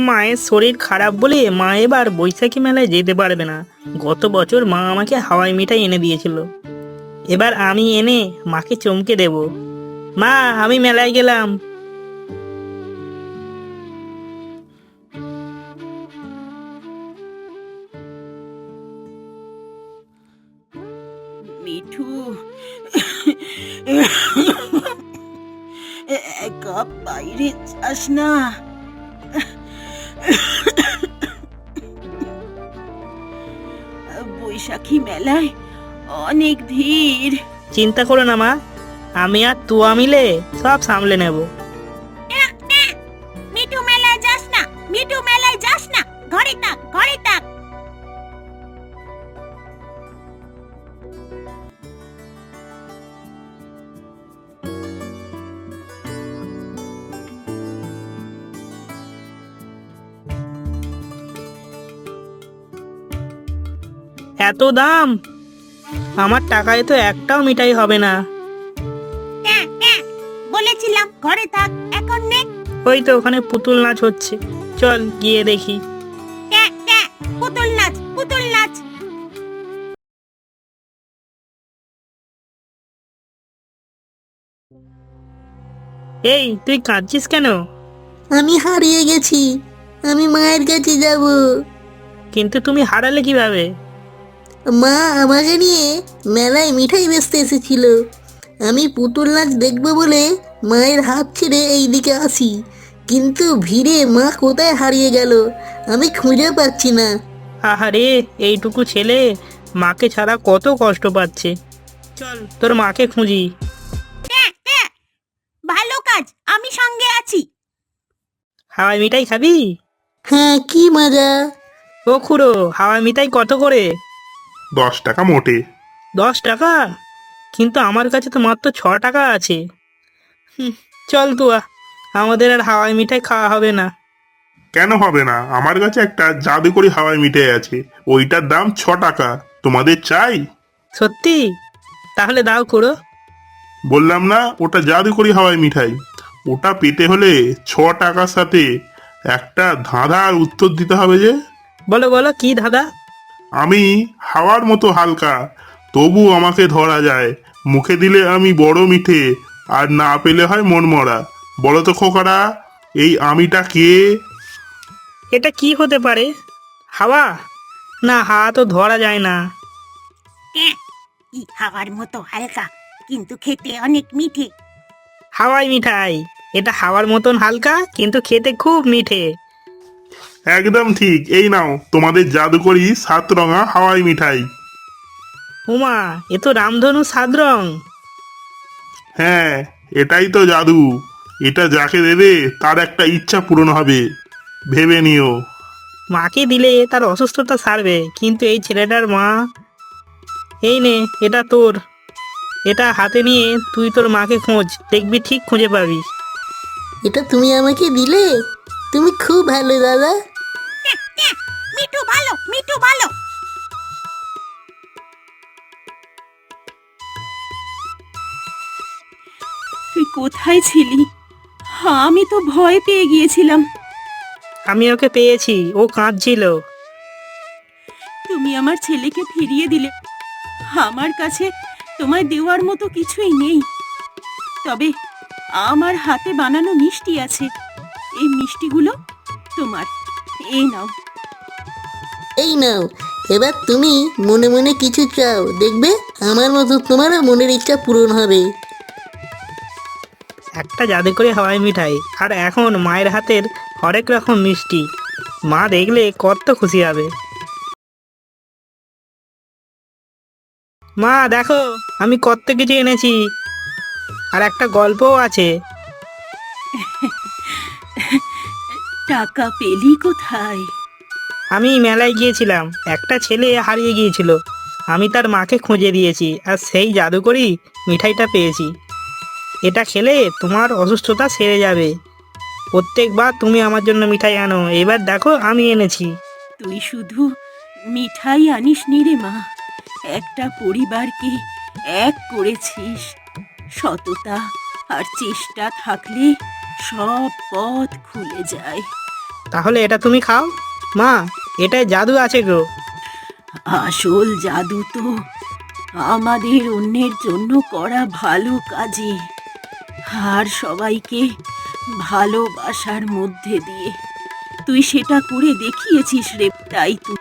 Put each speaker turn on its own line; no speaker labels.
মায়ের শরীর খারাপ বলে মা এবার বৈশাখী মেলায় যেতে পারবে না। গত বছর মা আমাকে হাওয়াই মিঠাই এনে দিয়েছিল, এবার আমি এনে মাকে চমকে দেব। মা, আমি মেলায় গেলাম।
মিঠু, এক কাপ বাইরে যাস না। বৈশাখী মেলায় অনেক ভিড়।
চিন্তা করো না মা, আমি আর তুয়া মিলে সব সামলে নেব।
মিঠু, মেলায় যাস না, মিঠু, মেলায় যাস না, ঘরে থাক, ঘরে থাক।
এত দাম! আমার টাকায় তো একটাও মিঠাই হবে না।
বলেছিলাম ঘরে থাক, এখন নে।
ওই তো ওখানে পুতুল নাচ হচ্ছে, চল গিয়ে দেখি।
পুতুল নাচ, পুতুল নাচ।
এই, তুই কাঁদছিস কেন?
আমি হারিয়ে গেছি, আমি মায়ের কাছে যাব।
কিন্তু তুমি হারালে কিভাবে?
মা আমাকে নিয়ে মেলায় মিঠাই বেচতে এসেছিল। আমি পুতুল নাচ দেখবো বলে মায়ের হাত ছেড়ে এইদিকে আসি, কিন্তু ভিড়ে মা কোথায় হারিয়ে গেল আমি খুঁজে পাচ্ছি না।
আহারে, এইটুকু ছেলে মাকে ছাড়া কত কষ্ট পাচ্ছে। চল তোর মাকে খুঁজি।
ভালো কাজ, আমি সঙ্গে আছি।
হাওয়াই মিঠাই খাবি?
হ্যাঁ, কি মজা।
ও খুড়ো, হাওয়াই মিঠাই কত করে?
10 টাকা মোটে।
10 টাকা? কিন্তু আমার কাছে তো মাত্র 6 টাকা আছে। চল তুয়া, আমাদের আর হাওয়াই মিঠাই খাওয়া হবে না।
কেন হবে না? আমার কাছে একটা জাদুকরি হাওয়াই মিঠাই আছে, ওইটার দাম 6 টাকা। তোমাদের চাই?
সত্যি? তাহলে দাও খুড়ো।
বললাম না, ওটা জাদুকরি হাওয়াই মিঠাই। ওটা পেতে হলে 6 টাকার সাথে একটা ধাঁধার উত্তর দিতে হবে যে।
বলো বলো, কি দাদা?
আমি হাওয়ার মতো হালকা, তবু আমাকে ধরা যায়। মুখে দিলে আমি বড় মিঠে, আর না পেলে হয় মনমরা। বলো তো খোকারা, এই আমিটা কে?
এটা কি হতে পারে? হাওয়া? না, হাওয়া তো ধরা যায় না।
হাওয়ার মতো হালকা, কিন্তু খেতে অনেক মিঠে।
হাওয়াই মিঠাই। এটা হাওয়ার মতন হালকা, কিন্তু খেতে খুব মিঠে।
একদম ঠিক। এই নাও তোমাদের জাদুকরি 7 রঙা হাওয়াই মিঠাই।
উমা, এ তো রামধনু 7 রং।
হ্যাঁ, এটাই তো জাদু। এটা যাকে দেবে তার একটা ইচ্ছা পূরণ হবে, ভেবে নিও।
মাকে দিলে তার অসুস্থতা সারবে, কিন্তু এই ছেলেটার মা। এই নে, এটা তোর। এটা হাতে নিয়ে তুই তোর মাকে খোঁজ, দেখবি ঠিক খুঁজে পাবি।
এটা তুমি আমাকে দিলে? তুমি খুব ভালো দাদা।
মিঠু ভালো, মিঠু ভালো। তুই কোথায় ছিলি? আমি তো ভয় পেয়ে গিয়েছিলাম।
আমি ওকে পেয়েছি, ও কাঁদছিল।
তুমি আমার ছেলেকে ফিরিয়ে দিলে। আমার কাছে তোমায় দেওয়ার মতো কিছুই নেই, তবে আমার হাতে বানানো মিষ্টি আছে। এই মিষ্টিগুলো তোমার, এই নাও।
এই নাও, এবার তুমি মনে মনে কিছু চাও, দেখবে আমার মতো তোমারও মনের ইচ্ছা পূরণ হবে।
একটা জাদুকরি হাওয়াই মিঠাই, আর এখন মায়ের হাতের হরেক রকম মিষ্টি। মা দেখলে কত খুশি হবে। মা দেখো, আমি কত কিছু এনেছি, আর একটা গল্পও আছে।
টাকা পেলি কোথায়?
আমি মেলায় গিয়েছিলাম, একটা ছেলে হারিয়ে গিয়েছিল। আমি তার মাকে খুঁজে দিয়েছি, আর সেই জাদুকরি মিঠাইটা পেয়েছি। এটা খেলে তোমার অসুস্থতা সেরে যাবে। প্রত্যেকবার তুমি আমার জন্য মিঠাই আনো, এবার দেখো আমি এনেছি।
তুই শুধু মিঠাই আনিস নি রে মা, একটা পরিবারকে এক করেছিস। সততা আর চেষ্টা থাকলে সব পথ খুলে যায়।
তাহলে এটা তুমি খাও। মা, এটায় জাদু আছে গো।
আসল জাদু তো আমাদের অন্যের জন্য করা ভালো কাজে আর সবাইকে ভালোবাসার মধ্যে দিয়ে। তুই সেটা করে দেখিয়েছিস রে, তাই তুই